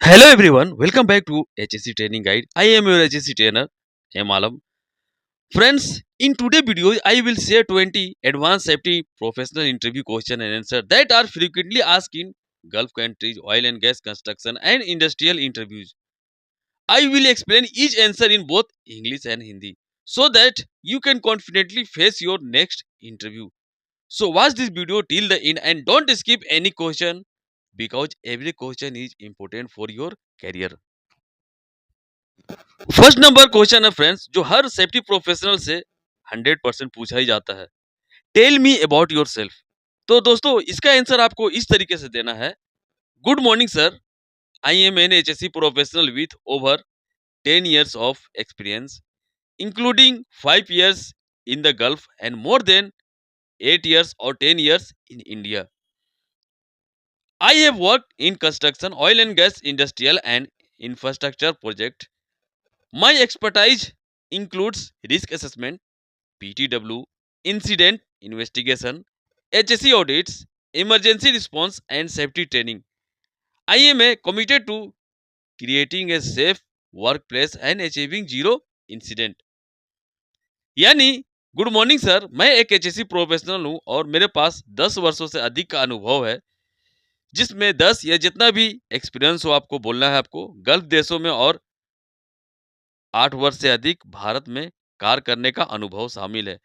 Hello everyone, welcome back to HSC Training Guide. I am your HSC trainer, M. Alam. Friends, in today's video, I will share 20 advanced safety professional interview question and answer that are frequently asked in Gulf countries, oil and gas construction and industrial interviews. I will explain each answer in both English and Hindi so that you can confidently face your next interview. So watch this video till the end and don't skip any question because every question is important for your career. First number question है friends जो हर safety professional से 100% पूछा ही जाता है। Tell me about yourself. तो दोस्तों इसका आंसर आपको इस तरीके से देना है। Good morning sir, I am an H S C professional with over 10 years of experience including 5 years in the Gulf and more than 8 years और 10 years in India. I have work in construction oil and gas industrial and infrastructure project. My expertise includes risk assessment, PTW, incident investigation, HSE audits, emergency response, and safety training. I am committed to creating a safe workplace and achieving zero incident. यानी good morning sir, मैं एक HSC professional हूं और मेरे पास 10 वर्षों से अधिक का अनुभव है, जिसमें 10 या जितना भी एक्सपीरियंस हो आपको बोलना है। आपको गल्फ देशों में और 8 वर्ष से अधिक भारत में कार्य करने का अनुभव शामिल है।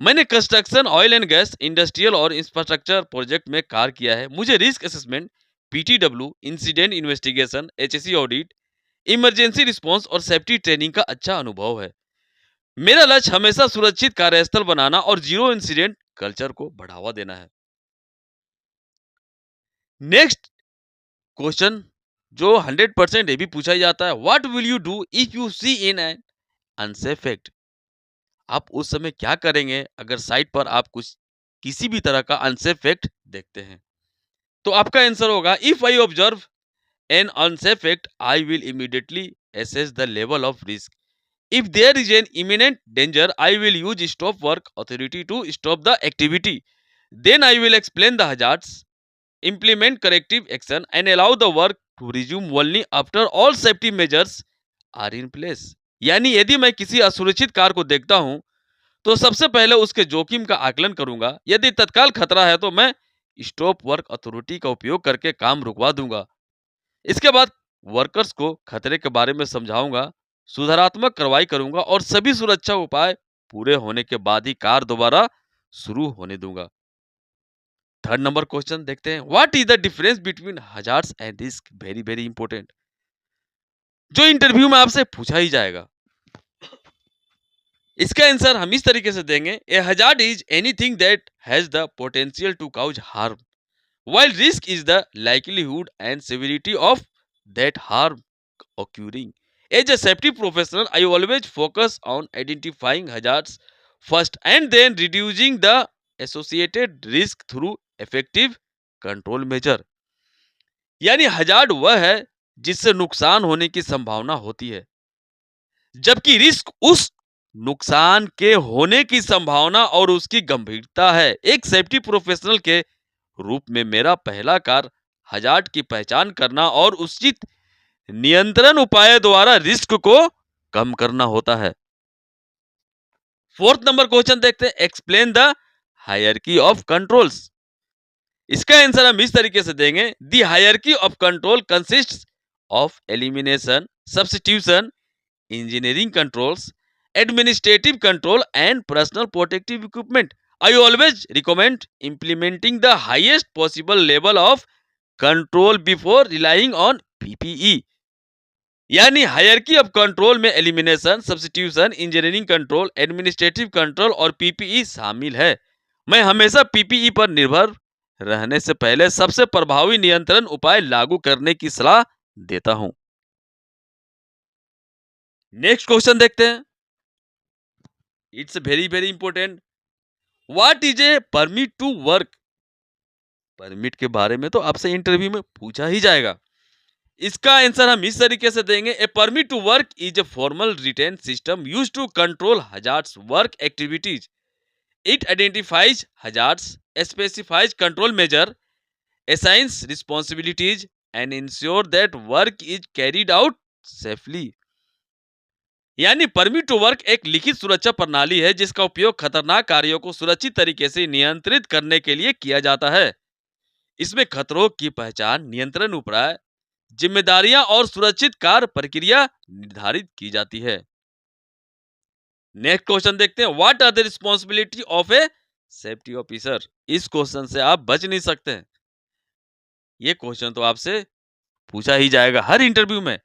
मैंने construction oil and gas industrial और इंफ्रास्ट्रक्चर प्रोजेक्ट में कार्य किया है। मुझे risk assessment, PTW, incident investigation, HSC audit, emergency response और सेफ्टी ट्रेनिंग का अच्छा अनुभव है। मेरा लक्ष्य हमेशा सुरक्षित कार्यस्थल बनाना और जीरो इंसिडेंट कल्चर को बढ़ावा देना है। नेक्स्ट क्वेश्चन जो 100% ये भी पूछा ही जाता है, what will you do if you see in an unsafe act. आप उस समय क्या करेंगे अगर साइट पर आप कुछ किसी भी तरह का अनसेफ एक्ट देखते हैं। तो आपका आंसर होगा, if I observe an unsafe act I will immediately assess the level of risk. If there is an imminent danger, I will use stop work authority to stop the activity. Then I will explain the hazards, implement corrective action and allow the work to resume only after all safety measures are in place. यानी यदि मैं किसी असुरक्षित car को देखता हूं तो सबसे पहले उसके जोखिम का आकलन करूंगा। यदि तत्काल खतरा है तो मैं स्टॉप वर्क अथॉरिटी का उपयोग करके काम रुकवा दूंगा। इसके बाद वर्कर्स को खतरे के बारे में समझाऊंगा, सुधारात्मक कार्रवाई करूंगा और सभी सुरक्षा उपाय पूरे होने के बाद ही कार दोबारा शुरू होने दूंगा। थर्ड नंबर क्वेश्चन देखते हैं, what is the difference between hazards and risk. Very very important, जो इंटरव्यू में आपसे पूछा ही जाएगा। इसका आंसर हम इस तरीके से देंगे, a hazard is anything that has the potential to cause harm, while risk is the likelihood and severity of that harm occurring. As a safety professional, I always focus on identifying hazards first and then reducing the associated risk through effective control measure. यानी hazard वह है जिससे नुकसान होने की संभावना होती है, जबकि रिस्क उस नुकसान के होने की संभावना और उसकी गंभीरता है। एक सेफ्टी प्रोफेशनल के रूप में मेरा पहला कार्य हजार्ड की पहचान करना और उचित नियंत्रण उपाय द्वारा रिस्क को कम करना होता है। फोर्थ नंबर क्वेश्चन देखते हैं, explain the hierarchy of controls. इसका आंसर हम इस तरीके से देंगे, the hierarchy of control consists of elimination, substitution, engineering controls, administrative control and personal protective equipment. I always recommend implementing the highest possible level of control before relying on PPE. यानी hierarchy of control में elimination, substitution, engineering control, administrative control और PPE शामिल है। मैं हमेशा PPE पर निर्भर रहने से पहले सबसे प्रभावी नियंत्रण उपाय लागू करने की सलाह देता हूं। नेक्स्ट क्वेश्चन देखते हैं, it's very very important, what is a permit to work. Permit के बारे में तो आपसे इंटरव्यू में पूछा ही जाएगा। इसका आंसर हम इस तरीके से देंगे, a permit to work is a formal written system used to control hazards work activities. It identifies hazards, specifies control measure, assigns responsibilities and ensure that work is carried out safely। यानी permit to work एक लिखित सुरक्षा प्रणाली है जिसका उपयोग खतरनाक कार्यों को सुरक्षित तरीके से नियंत्रित करने के लिए किया जाता है। इसमें खतरों की पहचान, नियंत्रण, उपाय, जिम्मेदारियां और सुरक्षित कार्य प्रक्रिया निर्धारित की जाती है। नेक्स्ट क्वेश्चन देखते हैं, what are the responsibility of a safety officer. इस क्वेश्चन से आप बच नहीं सकते हैं, ये क्वेश्चन तो आपसे पूछा ही जाएगा हर इंटरव्यू में।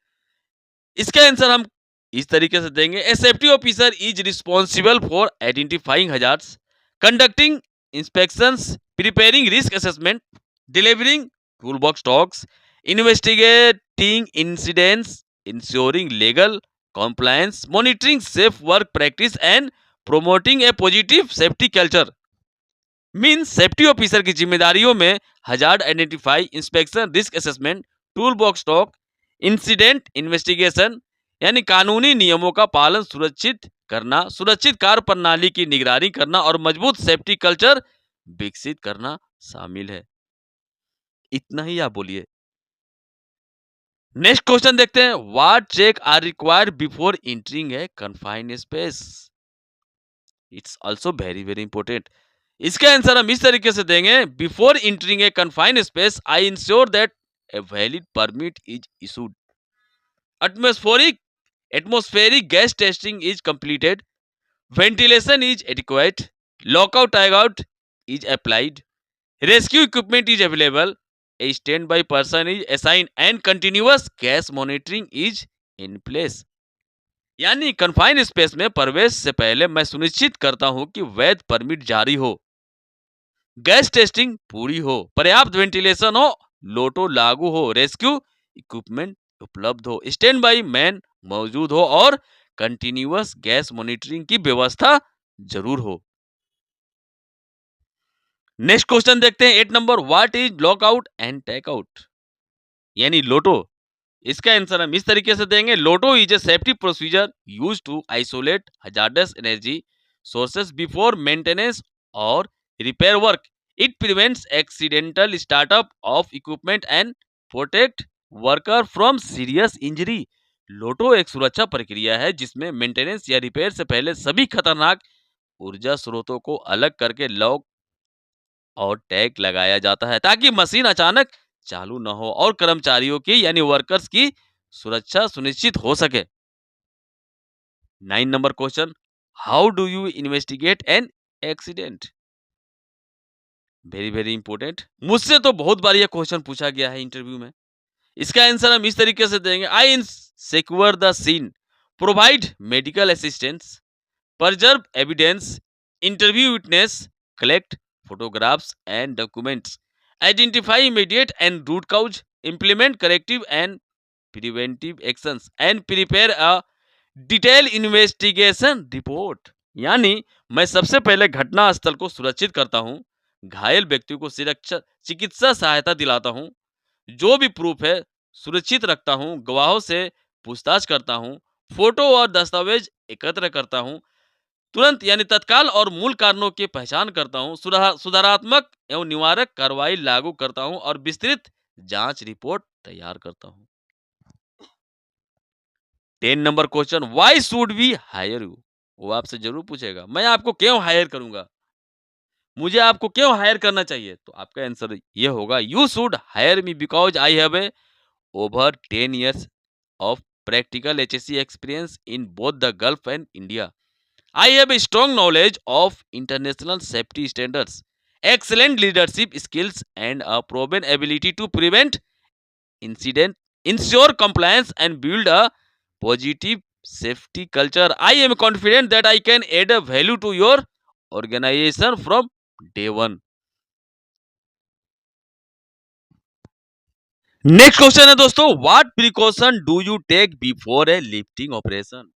इसका आंसर हम इस तरीके से देंगे, ए safety officer is responsible for identifying hazards, conducting inspections, preparing risk assessment, delivering tool box talks, investigating incidents, ensuring legal compliance, monitoring safe work practice and promoting a positive safety culture। Means safety officer की जिम्मेदारियों में hazard identify, inspection, risk assessment, tool box talk, incident investigation यानी कानूनी नियमों का पालन सुरक्षित करना, सुरक्षित कार्य प्रणाली की निगरानी करना और मजबूत सेफ्टी कल्चर विकसित करना शामिल है। इतना ही आप बोलिए। नेक्स्ट क्वेश्चन देखते हैं, what check are required before entering a confined space. It's also very very important. इसका आंसर हम इस तरीके से देंगे, before entering a confined space I ensure that a valid permit is issued, atmospheric gas testing is completed, ventilation is adequate, lockout tagout is applied, rescue equipment is available, a standby person is assigned and continuous gas monitoring is in place। यानी confined space में प्रवेश से पहले मैं सुनिश्चित करता हूं कि वैध परमिट जारी हो, गैस टेस्टिंग पूरी हो, पर्याप्त वेंटिलेशन हो, लोटो लागू हो, रेस्क्यू इक्विपमेंट उपलब्ध हो, स्टैंड बाई मैन मौजूद हो और कंटिन्यूअस गैस मॉनिटरिंग की व्यवस्था जरूर हो। नेक्स्ट क्वेश्चन देखते हैं 8 number, what is lockout and tagout यानी लोटो। इसका आंसर हम इस तरीके से देंगे, LOTO is a safety procedure used to isolate hazardous energy sources before maintenance और repair work. It prevents accidental startup of equipment and protect worker from serious injury. LOTO एक सुरक्षा प्रक्रिया है जिसमें मेंटेनेंस या रिपेयर से पहले सभी खतरनाक ऊर्जा स्रोतों को अलग करके लॉक और टैग लगाया जाता है ताकि मशीन अचानक चालू न हो और कर्मचारियों की यानी वर्कर्स की सुरक्षा सुनिश्चित हो सके। 9 number question, how do you investigate an accident. Very very important, मुझसे तो बहुत बार यह क्वेश्चन पूछा गया है इंटरव्यू में। इसका आंसर हम इस तरीके से देंगे, I secure the scene, provide medical assistance, preserve evidence, interview witness, collect photographs and documents, identify immediate and root cause, implement corrective and preventive actions, and prepare a detailed investigation report। यानी मैं सबसे पहले घटना स्थल को सुरक्षित करता हूं, घायल व्यक्ति को चिकित्सा सहायता दिलाता हूं, जो भी प्रूफ है सुरक्षित रखता हूं, गवाहों से पूछताछ करता हूं, फोटो और दस्तावेज एकत्र करता हूं, तुरंत यानी तत्काल और मूल कारणों की पहचान करता हूं, सुधारात्मक एवं निवारक कार्रवाई लागू करता हूं और विस्तृत जांच रिपोर्ट तैयार करता हूं। 10 number question, why should we hire you. वो आपसे जरूर पूछेगा, मैं आपको क्यों हायर करूंगा, मुझे आपको क्यों हायर करना चाहिए। तो आपका आंसर ये होगा, you should hire me because I have a over 10 years of practical HSC experience in both the Gulf and India। I have a strong knowledge of international safety standards, excellent leadership skills, and a proven ability to prevent incident, ensure compliance, and build a positive safety culture। I am confident that I can add a value to your organization from day one। Next question है दोस्तों, what precaution do you take before a lifting operation.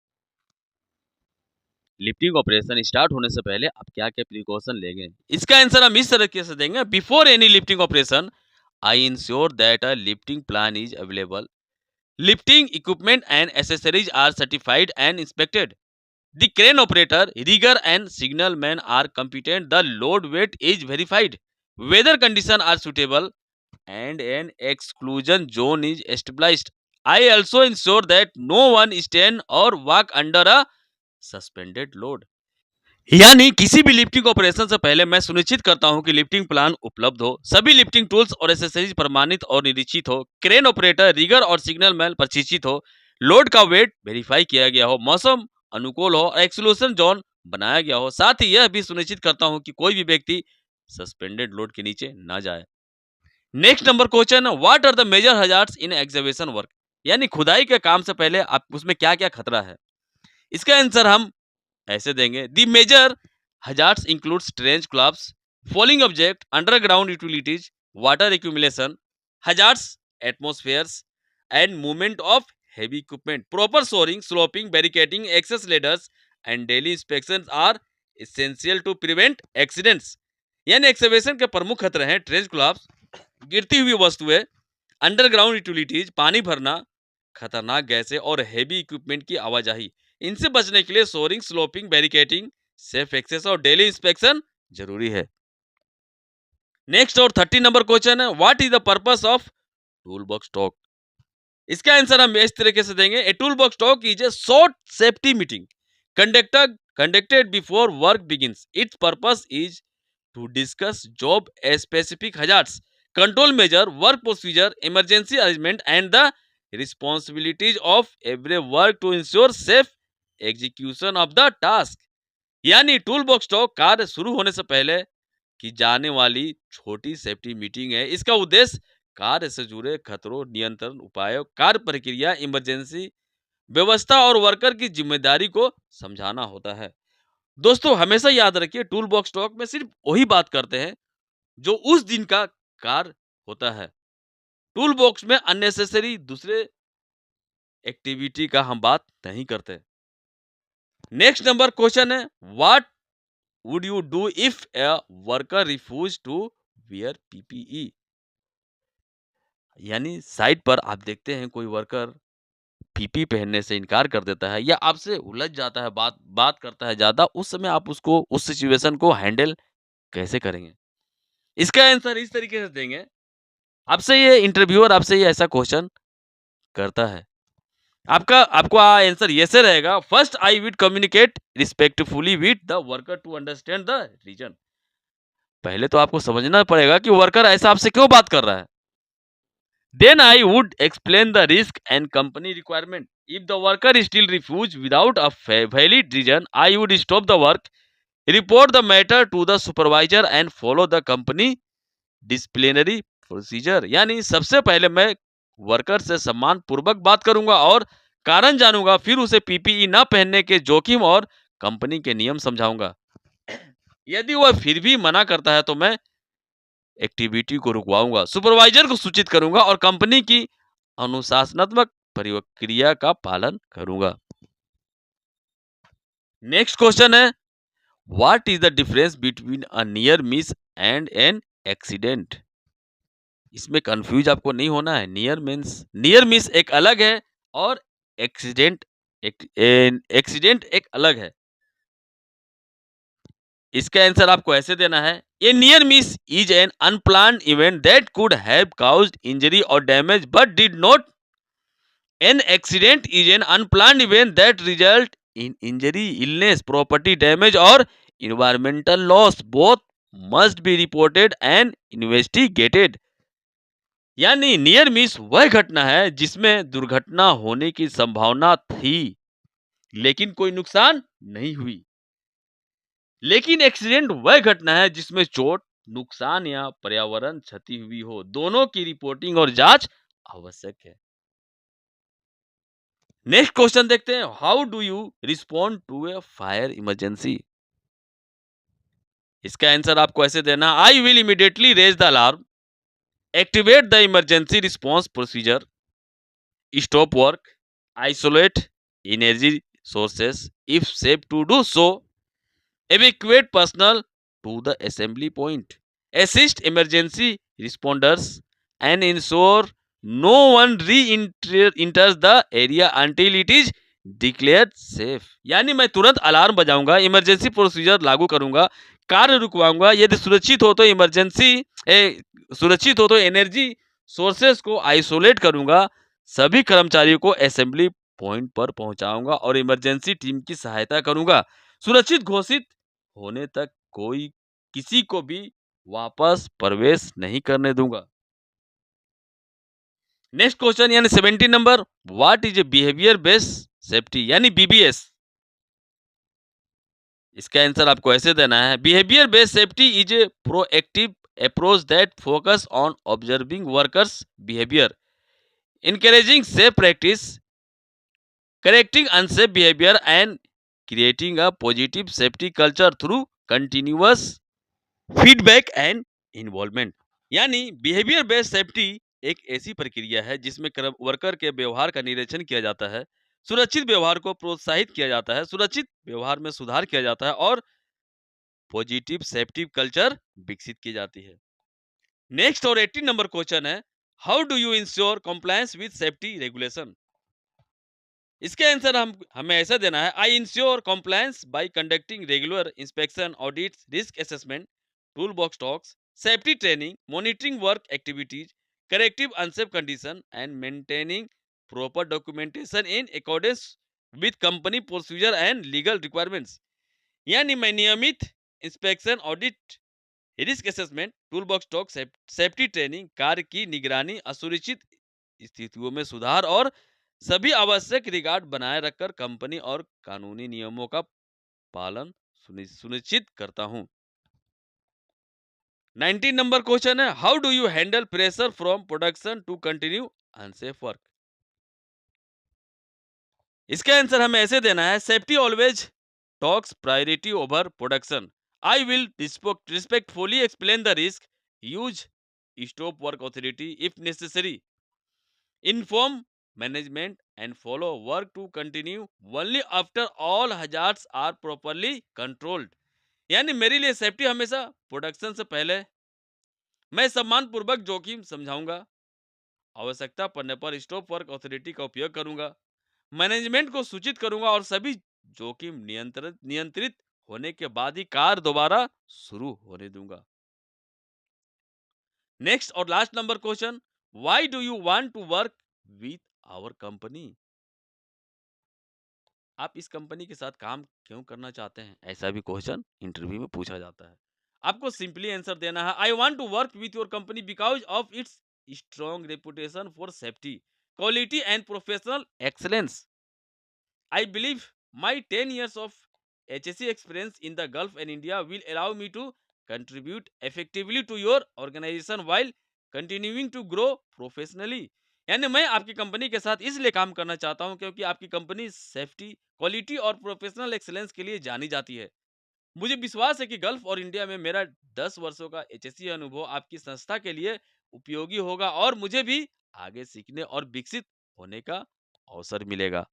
Lifting operation start होने से पहले आप क्या क्या precaution लेंगे। इसका आंसर हम इस तरीके से देंगे, before any lifting operation I ensure that a lifting plan is available, lifting equipment and accessories are certified and inspected, the crane operator, rigger and signal man are competent, the load weight is verified, weather condition are suitable and an exclusion zone is established. I also ensure that no one stand or walk under a suspended load. यानी किसी भी lifting operation से पहले मैं सुनिश्चित करता हूं कि लिफ्टिंग प्लान उपलब्ध हो, सभी लिफ्टिंग टूल्स और एसेसरीज प्रमाणित और निरीक्षित हो, क्रेन ऑपरेटर रिगर और सिग्नल मैन प्रशिक्षित हो, लोड का वेट वेरीफाई किया गया हो, मौसम अनुकूल हो और एक्सक्लूशन जोन बनाया गया हो। साथ ही यह भी सुनिश्चित करता हूं कि कोई भी व्यक्ति सस्पेंडेड लोड के नीचे ना जाए। Next number question, what are the major hazards in excavation work? यानी खुदाई के काम से पहले आप उसमें क्या क्या खतरा है? इसका आंसर हम ऐसे देंगे, the major hazards include trench collapse, falling object, underground utilities, water accumulation, hazards atmospheres and movement of heavy equipment, proper shoring, sloping, barricading, access ladders and daily inspection are essential to prevent accidents. यानी excavation के प्रमुख खतरे हैं trench clubs, गिरती हुई वस्तुएं, underground utilities, पानी भरना, खतरनाक गैसें और हेवी इक्विपमेंट की आवाजाही। इनसे बचने के लिए shoring, sloping, barricading, safe access और डेली इंस्पेक्शन जरूरी है। नेक्स्ट और 30 नंबर क्वेश्चन है, what is the purpose of tool box talk? इसका आंसर हम इस तरीके से देंगे, a tool box talk is a short safety meeting conducted before work begins. Its purpose is to discuss job specific hazards, control measure, work procedure, emergency arrangement and the responsibilities of every work to ensure safe execution of the task. यानी tool box talk कार्य शुरू होने से पहले की जाने वाली छोटी सेफ्टी मीटिंग है। इसका उद्देश्य कार्य से जुड़े खतरों, नियंत्रण उपायों, कार्य प्रक्रिया, इमरजेंसी व्यवस्था और वर्कर की जिम्मेदारी को समझाना होता है। दोस्तों हमेशा याद रखिए, टूल बॉक्स टॉक में सिर्फ वही बात करते हैं जो उस दिन का कार्य होता है। टूल बॉक्स में अननेसेसरी दूसरे एक्टिविटी का हम बात नहीं करते। नेक्स्ट नंबर क्वेश्चन है, what would you do if a worker refuse to wear PPE? यानी साइट पर आप देखते हैं कोई वर्कर पीपी पहनने से इनकार कर देता है या आपसे उलझ जाता है, बात करता है ज्यादा, उस समय आप उसको उस सिचुएशन को हैंडल कैसे करेंगे? इसका आंसर इस तरीके से देंगे, आपसे ये इंटरव्यूअर आपसे ये ऐसा क्वेश्चन करता है, आपको आंसर ये से रहेगा, first I will communicate respectfully with the worker to understand the reason. पहले तो आपको समझना पड़ेगा कि वर्कर ऐसा आपसे क्यों बात कर रहा है। Then I would explain the risk and company requirement. If the worker still refuse without a valid reason, I would stop the work, report the matter to the supervisor and follow the company disciplinary procedure. यानी सबसे पहले मैं worker से सम्मान पूर्वक बात करूंगा और कारण जानूंगा, फिर उसे पीपीई ना पहनने के जोखिम और कंपनी के नियम समझाऊंगा। यदि वह फिर भी मना करता है तो मैं एक्टिविटी को रुकवाऊंगा, सुपरवाइजर को सूचित करूंगा और कंपनी की अनुशासनात्मक प्रक्रिया का पालन करूंगा। नेक्स्ट क्वेश्चन है, what is the difference between a near miss and an accident? इसमें कंफ्यूज आपको नहीं होना है। नियर मिस एक अलग है और एक्सीडेंट एक अलग है। इसका आंसर आपको ऐसे देना है, a near miss is an unplanned event that could have caused injury और damage but did not. An accident is an unplanned event that result in injury, illness, property damage और environmental loss. Both must be reported and investigated. यानी near miss वह घटना है जिसमें दुर्घटना होने की संभावना थी लेकिन कोई नुकसान नहीं हुई, लेकिन एक्सीडेंट वह घटना है जिसमें चोट, नुकसान या पर्यावरण क्षति हुई हो। दोनों की रिपोर्टिंग और जांच आवश्यक है। नेक्स्ट क्वेश्चन देखते हैं, how do you respond to a fire emergency? इसका आंसर आपको ऐसे देना, I will immediately raise the alarm, activate the emergency response procedure, stop work, isolate energy sources if safe to do so, evacuate personnel to the assembly point, assist emergency responders and ensure no one re-enters the area until it is declared safe। यानी मैं तुरंत alarm बजाऊंगा, emergency procedure लागू करूंगा, कार्य रुकवाऊंगा, यदि सुरक्षित हो तो इमरजेंसी सुरक्षित हो तो एनर्जी सोर्सेस को आइसोलेट करूंगा, सभी कर्मचारियों को असेंबली पॉइंट पर पहुंचाऊंगा और इमरजेंसी टीम की सहायता करूंगा। सुरक्षित घोषित होने तक कोई किसी को भी वापस प्रवेश नहीं करने दूंगा। नेक्स्ट क्वेश्चन यानी 17 number, what is A behaviour based safety यानी बीबीएस। इसका आंसर आपको ऐसे देना है, behaviour based safety is a proactive approach that focus on observing workers behaviour, encouraging safe practice, correcting unsafe behavior and creating a positive safety culture through continuous feedback and involvement। यानी behaviour based safety एक ऐसी प्रक्रिया है जिसमें worker के व्यवहार का निरीक्षण किया जाता है, सुरक्षित व्यवहार को प्रोत्साहित किया जाता है, सुरक्षित व्यवहार में सुधार किया जाता है और पॉजिटिव सेफ्टी कल्चर विकसित की जाती है। नेक्स्ट और 18 नंबर क्वेश्चन है, how do you ensure compliance with safety regulation. इसका आंसर हमें ऐसा देना है, I ensure compliance bye conducting regular inspection, audits, risk assessment, tool box talks, safety training, monitoring work activities, corrective unsafe condition and maintaining proper documentation in accordance with company procedure and legal requirements. यानी मैं नियमित inspection, audit, risk assessment, tool box talk, safety training, कार्य की निगरानी, असुरक्षित स्थितियों में सुधार और सभी आवश्यक रिकॉर्ड बनाए रखकर कंपनी और कानूनी नियमों का पालन सुनिश्चित करता हूं। 19 नंबर क्वेश्चन है, how do you handle pressure from production to continue unsafe work. इसका आंसर हमें ऐसे देना है, safety always takes priority over production, I will respectfully explain the risk, use stop work authority if necessary, inform management and follow work to continue only after all hazards are properly controlled। यानी मेरे लिए safety हमेशा production से पहले, मैं सम्मान पूर्वक जोखिम समझाऊंगा, आवश्यकता पड़ने पर स्टॉप वर्क अथॉरिटी का उपयोग करूंगा, मैनेजमेंट को सूचित करूंगा और सभी जोखिम नियंत्रित होने के बाद ही कार दोबारा शुरू होने दूंगा। नेक्स्ट और last number question, why do you want to work with our company. आप इस कंपनी के साथ काम क्यों करना चाहते हैं, ऐसा भी क्वेश्चन इंटरव्यू में पूछा जाता है। आपको सिंपली आंसर देना है, I want to work with your company because of its strong reputation for safety, quality and professional excellence. I believe my 10 years of HSC experience in the Gulf and India will allow me to contribute effectively to your organization while continuing to grow professionally। यानी मैं आपकी company के साथ इसलिए काम करना चाहता हूं क्योंकि आपकी कंपनी सेफ्टी, क्वालिटी और प्रोफेशनल एक्सेलेंस के लिए जानी जाती है। मुझे विश्वास है कि गल्फ और इंडिया में मेरा 10 वर्षों का HSC अनुभव आपकी संस्था के लिए उपयोगी होगा और मुझे भी आगे सीखने और विकसित होने का अवसर मिलेगा।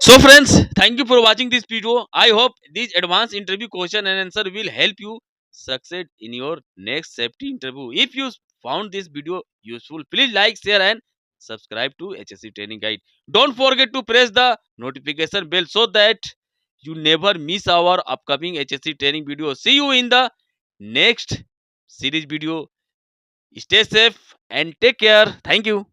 So friends, thank you for watching this video. I hope these advanced interview question and answer will help you succeed in your next safety interview. If you found this video useful, please like, share and subscribe to HSC Training Guide. Don't forget to press the notification bell so that you never miss our upcoming HSC training video. See you in the next series video. Stay safe and take care. Thank you.